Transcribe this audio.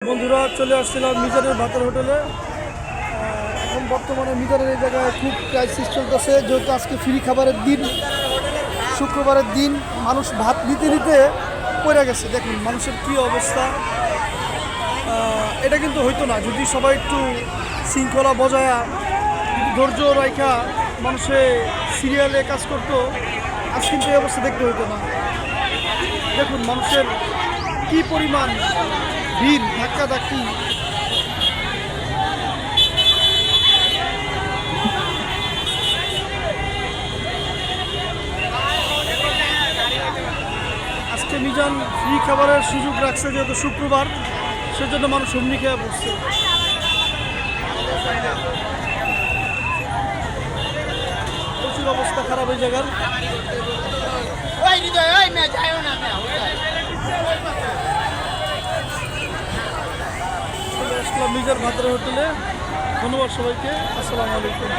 বন্ধুরা চলে আসছিলাম মিজানের ভাতের হোটেলে। এখন বর্তমানে মিজানের এই জায়গায় খুব ক্রাইসিস চলতেছে, যেহেতু আজকে ফ্রি খাবারের দিন, শুক্রবারের দিন। মানুষ ভাত নিতে নিতে পড়ে গেছে। দেখুন মানুষের কি অবস্থা। এটা কিন্তু হইতো না যদি সবাই একটু শৃঙ্খলা বজায় ধৈর্য রাখা মানুষে সিরিয়ালে কাজ করতো, আজ কিন্তু এই অবস্থা দেখতে হইতো না। দেখুন মানুষের কি পরিমাণ ভিড়, ধাক্কাধাক্কি। আজকে মিজান ফ্রি খাবারের সুযোগ রাখছে, যেহেতু শুক্রবার, সেজন্য মানুষ হুমনি খেয়ে বসছে। প্রচুর অবস্থা খারাপ এই জায়গার। চলে আসলাম মিজান ভাতের হোটেলে। ধন্যবাদ সবাইকে। আসসালামু আলাইকুম।